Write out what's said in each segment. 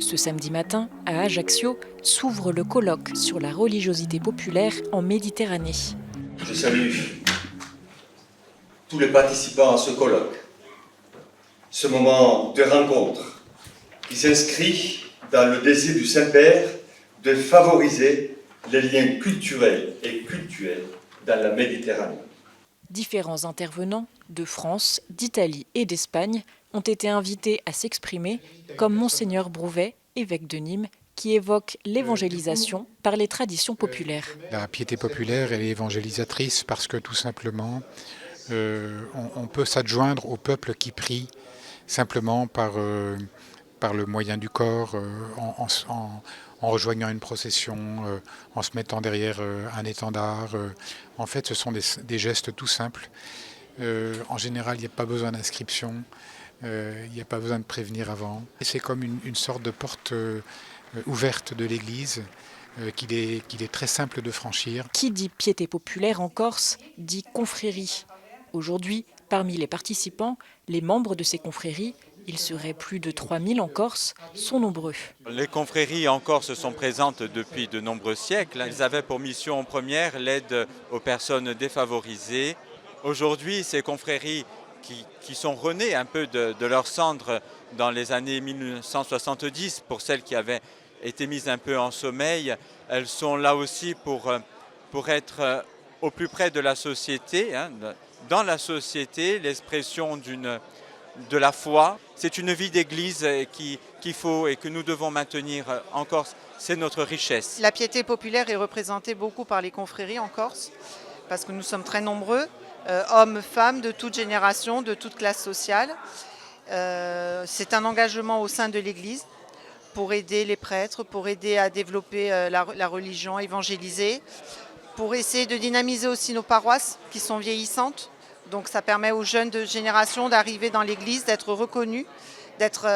Ce samedi matin, à Ajaccio, s'ouvre le colloque sur la religiosité populaire en Méditerranée. Je salue tous les participants à ce colloque, ce moment de rencontre qui s'inscrit dans le désir du Saint-Père de favoriser les liens culturels et cultuels dans la Méditerranée. Différents intervenants de France, d'Italie et d'Espagne ont été invités à s'exprimer, comme Monseigneur Brouvet, évêque de Nîmes, qui évoque l'évangélisation par les traditions populaires. La piété populaire, elle est évangélisatrice parce que tout simplement, on peut s'adjoindre au peuple qui prie simplement par le moyen du corps, en rejoignant une procession, en se mettant derrière un étendard. En fait, ce sont des gestes tout simples. En général, il n'y a pas besoin d'inscription, il n'y a pas besoin de prévenir avant. C'est comme une sorte de porte ouverte de l'Église qu'il est très simple de franchir. Qui dit piété populaire en Corse dit confrérie. Aujourd'hui, parmi les participants, les membres de ces confréries, il serait plus de 3000 en Corse, sont nombreux. Les confréries en Corse sont présentes depuis de nombreux siècles. Elles avaient pour mission première l'aide aux personnes défavorisées. Aujourd'hui, ces confréries qui sont renées un peu de leurs cendres dans les années 1970, pour celles qui avaient été mises un peu en sommeil, elles sont là aussi pour être au plus près de la société, dans la société, l'expression de la foi. C'est une vie d'église qu'il faut et que nous devons maintenir en Corse. C'est notre richesse. La piété populaire est représentée beaucoup par les confréries en Corse, parce que nous sommes très nombreux, hommes, femmes, de toute génération, de toute classe sociale. C'est un engagement au sein de l'Église pour aider les prêtres, pour aider à développer la religion, évangéliser, pour essayer de dynamiser aussi nos paroisses qui sont vieillissantes. Donc ça permet aux jeunes de génération d'arriver dans l'Église, d'être reconnus, d'être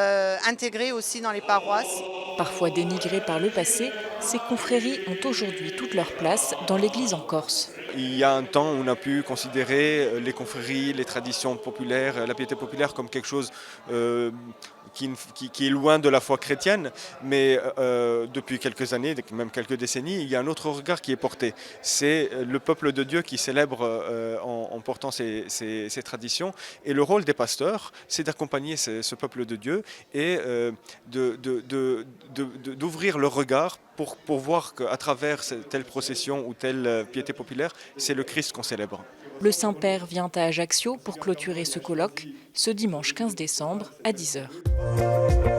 intégrés aussi dans les paroisses. Parfois dénigrées par le passé, ces confréries ont aujourd'hui toute leur place dans l'Église en Corse. Il y a un temps où on a pu considérer les confréries, les traditions populaires, la piété populaire comme quelque chose qui est loin de la foi chrétienne, mais depuis quelques années, même quelques décennies, il y a un autre regard qui est porté. C'est le peuple de Dieu qui célèbre en portant ces traditions, et le rôle des pasteurs, c'est d'accompagner ce peuple de Dieu et d'ouvrir le regard pour voir qu'à travers telle procession ou telle piété populaire, c'est le Christ qu'on célèbre. Le Saint-Père vient à Ajaccio pour clôturer ce colloque ce dimanche 15 décembre à 10h.